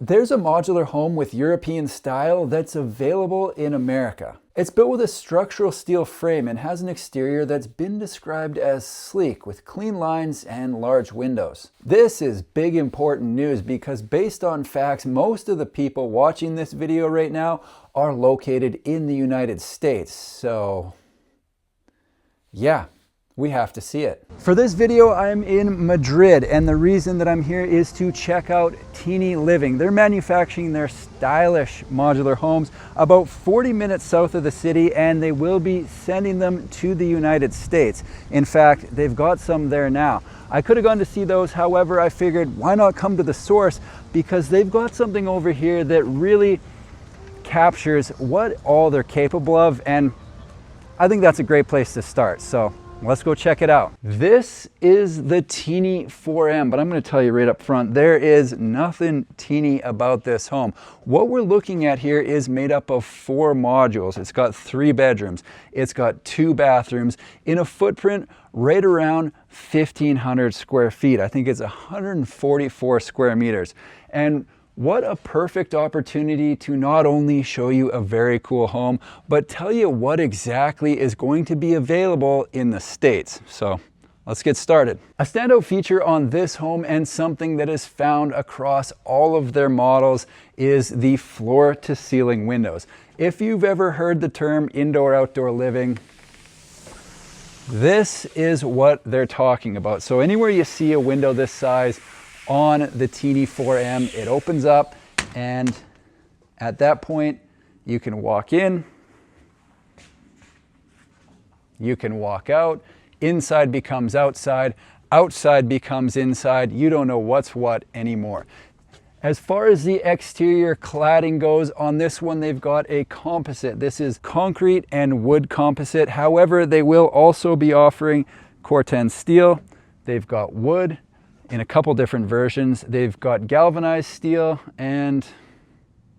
There's a modular home with European style that's available in America. It's built with a structural steel frame and has an exterior that's been described as sleek with clean lines and large windows. This is big important news because based on facts, most of the people watching this video right now are located in the United States. So yeah, we have to see it. For this video, I'm in Madrid, and the reason that I'm here is to check out Tini Living. They're manufacturing their stylish modular homes about 40 minutes south of the city, and they will be sending them to the United States. In fact, they've got some there now. I could have gone to see those, however, I figured why not come to the source, because they've got something over here that really captures what all they're capable of, and I think that's a great place to start. So let's go check it out. This is the Tini 4M, but I'm going to tell you right up front, there is nothing teeny about this home. What we're looking at here is made up of 4 modules. It's got 3 bedrooms. It's got 2 bathrooms in a footprint right around 1,500 square feet. I think it's 144 square meters. And what a perfect opportunity to not only show you a very cool home, but tell you what exactly is going to be available in the States. So let's get started. A standout feature on this home, and something that is found across all of their models, is the floor to ceiling windows. If you've ever heard the term indoor-outdoor living, this is what they're talking about. So anywhere you see a window this size on the Tini 4M, it opens up, and at that point you can walk in, you can walk out, inside becomes outside, outside becomes inside. You don't know what's what anymore. As far as the exterior cladding goes, on this one they've got a composite. This is concrete and wood composite. However, they will also be offering Corten steel. They've got wood in a couple different versions. They've got galvanized steel, and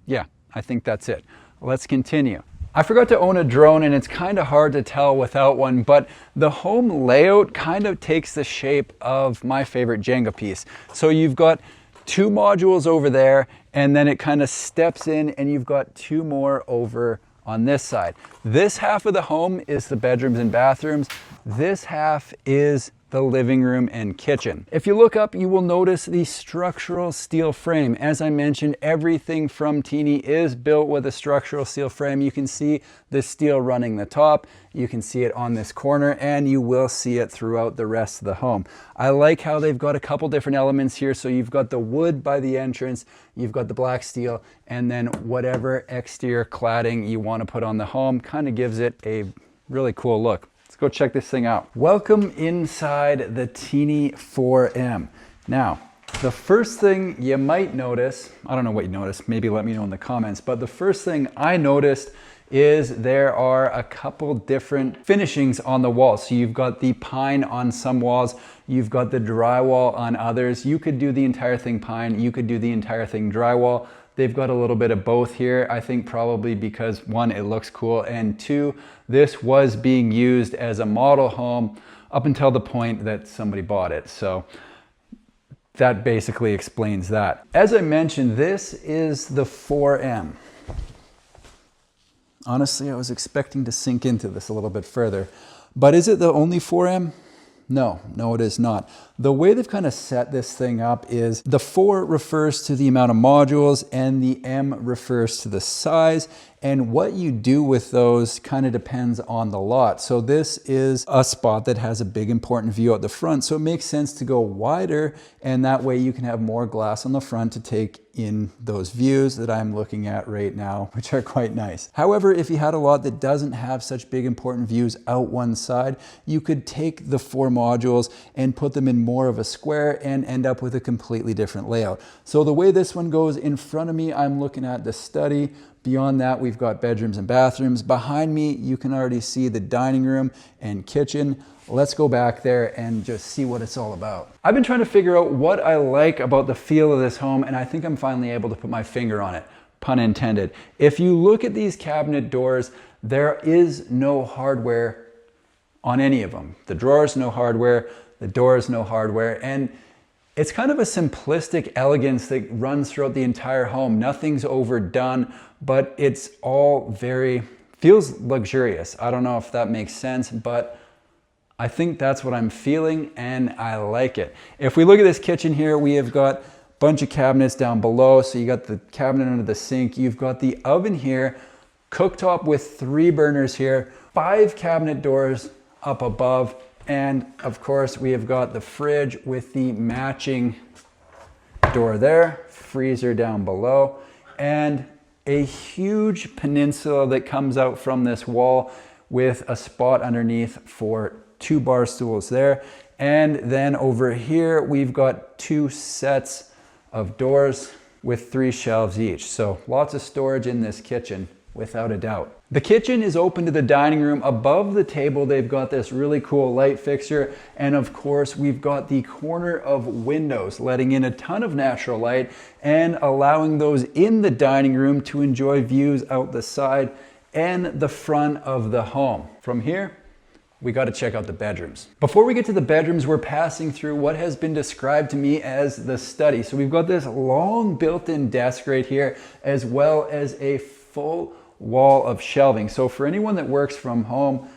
yeah, I think that's it. Let's continue. I forgot to own a drone, and it's kind of hard to tell without one, but the home layout kind of takes the shape of my favorite Jenga piece. So you've got 2 modules over there, and then it kind of steps in, and you've got 2 more over on this side. This half of the home is the bedrooms and bathrooms. This half is the living room and kitchen. If you look up, you will notice the structural steel frame. As I mentioned, everything from Tini is built with a structural steel frame. You can see the steel running the top, you can see it on this corner, and you will see it throughout the rest of the home. I like how they've got a couple different elements here. So you've got the wood by the entrance, you've got the black steel, and then whatever exterior cladding you want to put on the home kind of gives it a really cool look. Let's go check this thing out. Welcome inside the Tini 4M. Now, the first thing you might notice, I don't know what you noticed, maybe let me know in the comments, but the first thing I noticed is there are a couple different finishings on the walls. So you've got the pine on some walls, you've got the drywall on others. You could do the entire thing pine, you could do the entire thing drywall. They've got a little bit of both here. I think probably because 1, it looks cool, and 2, this was being used as a model home up until the point that somebody bought it. So that basically explains that. As I mentioned, this is the 4M. Honestly, I was expecting to sink into this a little bit further, but is it the only 4M? No, it is not. The way they've kind of set this thing up is the 4 refers to the amount of modules, and the M refers to the size, and what you do with those kind of depends on the lot. So this is a spot that has a big important view at the front, so it makes sense to go wider, and that way you can have more glass on the front to take in those views that I'm looking at right now, which are quite nice. However, if you had a lot that doesn't have such big important views out one side, you could take the 4 modules and put them in more of a square and end up with a completely different layout. So the way this one goes, in front of me, I'm looking at the study. Beyond that, we've got bedrooms and bathrooms. Behind me, you can already see the dining room and kitchen. Let's go back there and just see what it's all about. I've been trying to figure out what I like about the feel of this home, and I think I'm finally able to put my finger on it, pun intended. If you look at these cabinet doors, there is no hardware on any of them. The drawers, no hardware, the doors, no hardware, and It's kind of a simplistic elegance that runs throughout the entire home. Nothing's overdone, but it's all feels luxurious. I don't know if that makes sense, but I think that's what I'm feeling and I like it. If we look at this kitchen here, we have got a bunch of cabinets down below. So you got the cabinet under the sink. You've got the oven here, cooktop with 3 burners here, 5 cabinet doors up above. And of course, we have got the fridge with the matching door there, freezer down below, and a huge peninsula that comes out from this wall with a spot underneath for 2 bar stools there. And then over here, we've got 2 sets of doors with 3 shelves each. So lots of storage in this kitchen, without a doubt. The kitchen is open to the dining room. Above the table, they've got this really cool light fixture. And of course, we've got the corner of windows, letting in a ton of natural light and allowing those in the dining room to enjoy views out the side and the front of the home. From here, we got to check out the bedrooms. Before we get to the bedrooms, we're passing through what has been described to me as the study. So we've got this long built-in desk right here, as well as a full wall of shelving. So for anyone that works from home,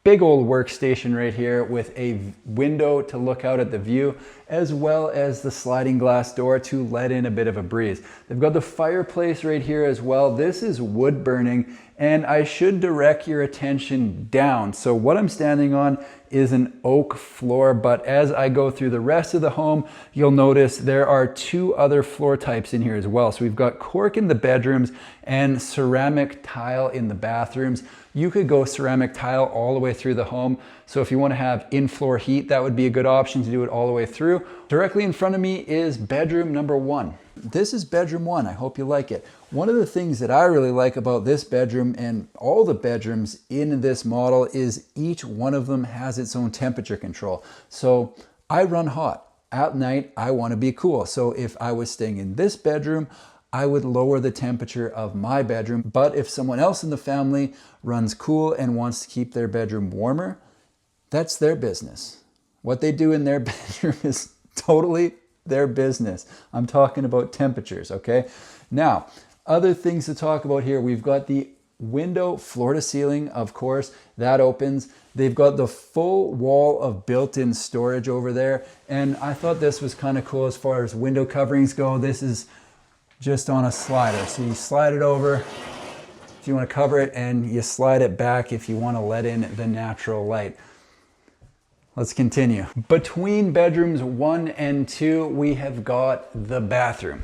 big old workstation right here with a window to look out at the view, as well as the sliding glass door to let in a bit of a breeze. They've got the fireplace right here as well. This is wood burning, and I should direct your attention down. So what I'm standing on is an oak floor, but as I go through the rest of the home, you'll notice there are 2 other floor types in here as well. So we've got cork in the bedrooms and ceramic tile in the bathrooms. You could go ceramic tile all the way through the home. So if you want to have in-floor heat, that would be a good option to do it all the way through. Directly in front of me is bedroom number 1. This is bedroom 1. I hope you like it. One of the things that I really like about this bedroom and all the bedrooms in this model is each one of them has its own temperature control. So I run hot. At night, I want to be cool. So if I was staying in this bedroom, I would lower the temperature of my bedroom. But if someone else in the family runs cool and wants to keep their bedroom warmer, that's their business. What they do in their bedroom is totally their business. I'm talking about temperatures, okay? Now, other things to talk about here. We've got the window floor to ceiling, of course, that opens. They've got the full wall of built-in storage over there. And I thought this was kind of cool as far as window coverings go. This is just on a slider. So you slide it over if you want to cover it, and you slide it back if you want to let in the natural light. Let's continue. Between bedrooms 1 and 2, we have got the bathroom.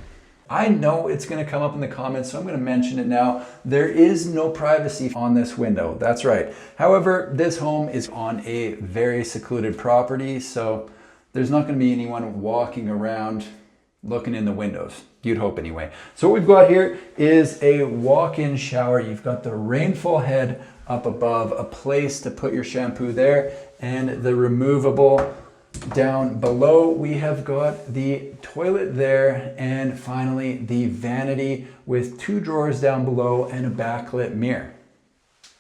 I know it's going to come up in the comments, so I'm going to mention it now. There is no privacy on this window. That's right. However, this home is on a very secluded property, so there's not going to be anyone walking around looking in the windows. You'd hope anyway. So what we've got here is a walk-in shower. You've got the rainfall head up above, a place to put your shampoo there, and the removable down below. We have got the toilet there, and finally the vanity with 2 drawers down below and a backlit mirror.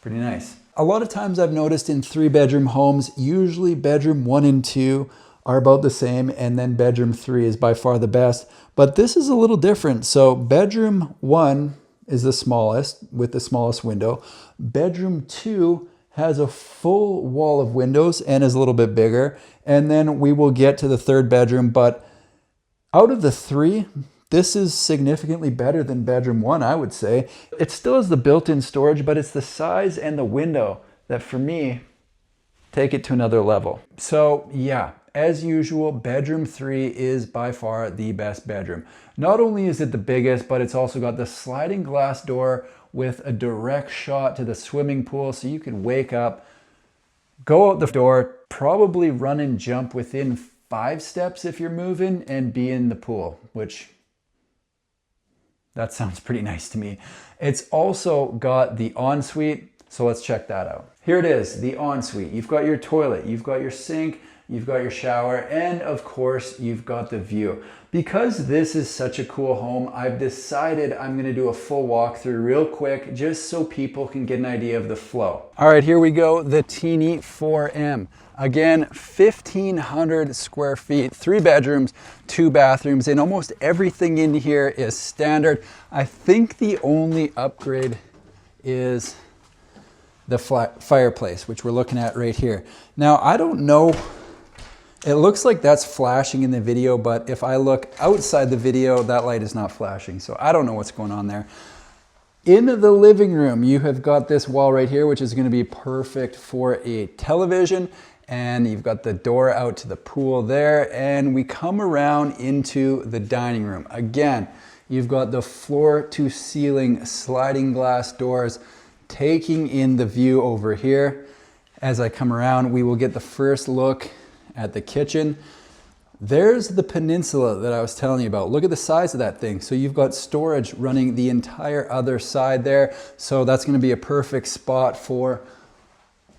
Pretty nice. A lot of times I've noticed in 3-bedroom homes, usually bedroom 1 and 2 are about the same, and then bedroom 3 is by far the best. But this is a little different. So bedroom 1 is the smallest with the smallest window. Bedroom 2 has a full wall of windows and is a little bit bigger. And then we will get to the 3rd bedroom. But out of the 3, this is significantly better than bedroom 1, I would say. It still has the built-in storage, but it's the size and the window that for me take it to another level. So yeah, as usual, bedroom 3 is by far the best bedroom. Not only is it the biggest, but it's also got the sliding glass door with a direct shot to the swimming pool, so you could wake up, go out the door, probably run and jump within 5 steps if you're moving, and be in the pool, which that sounds pretty nice to me. It's also got the ensuite, so let's check that out. Here it is, the ensuite. You've got your toilet, you've got your sink, you've got your shower, and of course, you've got the view. Because this is such a cool home, I've decided I'm gonna do a full walkthrough real quick, just so people can get an idea of the flow. All right, here we go, the Tini 4M. Again, 1,500 square feet, 3 bedrooms, 2 bathrooms, and almost everything in here is standard. I think the only upgrade is the fireplace, which we're looking at right here. Now, I don't know, it looks like that's flashing in the video, but if I look outside the video, that light is not flashing. So I don't know what's going on there. In the living room, you have got this wall right here, which is gonna be perfect for a television. And you've got the door out to the pool there. And we come around into the dining room. Again, you've got the floor to ceiling sliding glass doors, taking in the view over here. As I come around, we will get the first look at the kitchen. There's the peninsula that I was telling you about. Look at the size of that thing. So you've got storage running the entire other side there. So that's gonna be a perfect spot for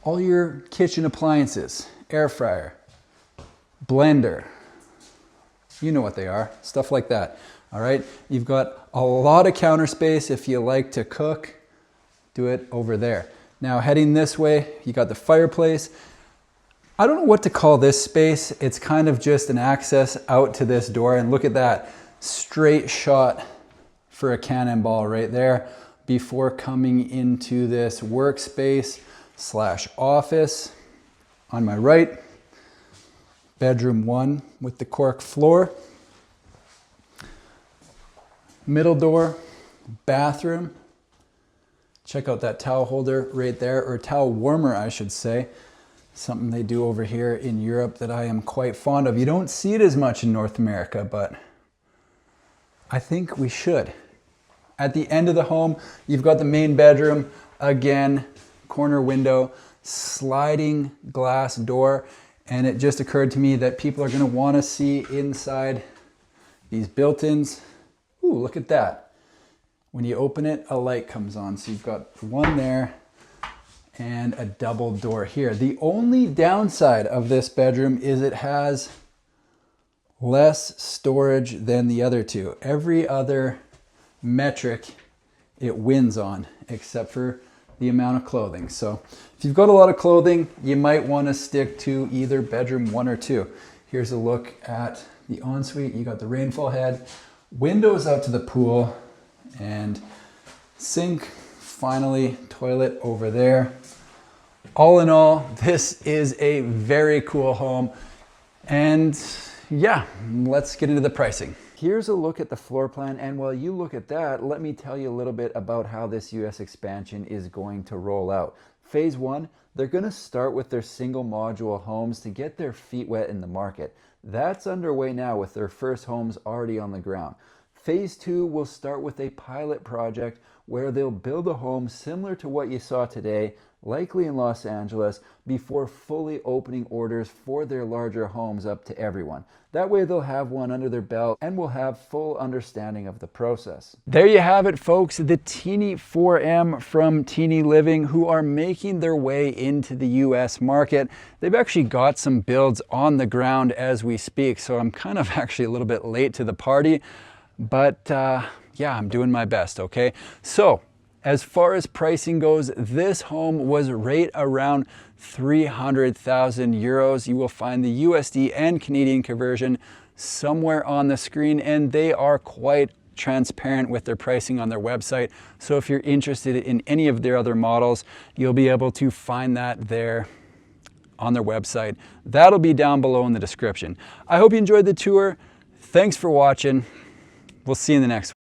all your kitchen appliances, air fryer, blender, you know what they are, stuff like that. All right, you've got a lot of counter space if you like to cook. Do it over there. Now heading this way, you got the fireplace. I don't know what to call this space. It's kind of just an access out to this door, and look at that, straight shot for a cannonball right there before coming into this workspace / office. On my right, bedroom 1 with the cork floor. Middle door, bathroom. Check out that towel holder right there, or towel warmer, I should say. Something they do over here in Europe that I am quite fond of. You don't see it as much in North America, but I think we should. At the end of the home, you've got the main bedroom. Again, corner window, sliding glass door. And it just occurred to me that people are gonna wanna see inside these built-ins. Ooh, look at that. When you open it, a light comes on. So you've got one there and a double door here. The only downside of this bedroom is it has less storage than the other two. Every other metric it wins on, except for the amount of clothing. So if you've got a lot of clothing, you might want to stick to either bedroom 1 or 2. Here's a look at the ensuite. You got the rainfall head, windows out to the pool, and sink, finally toilet over there. All in all, this is a very cool home. And yeah, let's get into the pricing. Here's a look at the floor plan, and while you look at that, let me tell you a little bit about how this US expansion is going to roll out. Phase 1, they're going to start with their single module homes to get their feet wet in the market. That's underway now with their first homes already on the ground. Phase 2 will start with a pilot project where they'll build a home similar to what you saw today, likely in Los Angeles, before fully opening orders for their larger homes up to everyone. That way they'll have one under their belt and will have full understanding of the process. There you have it, folks, the Tini 4M from Tini Living, who are making their way into the US market. They've actually got some builds on the ground as we speak, so I'm kind of actually a little bit late to the party, but yeah, I'm doing my best, okay? So, as far as pricing goes, this home was right around 300,000 euros. You will find the USD and Canadian conversion somewhere on the screen, and they are quite transparent with their pricing on their website. So if you're interested in any of their other models, you'll be able to find that there on their website. That'll be down below in the description. I hope you enjoyed the tour. Thanks for watching. We'll see you in the next one.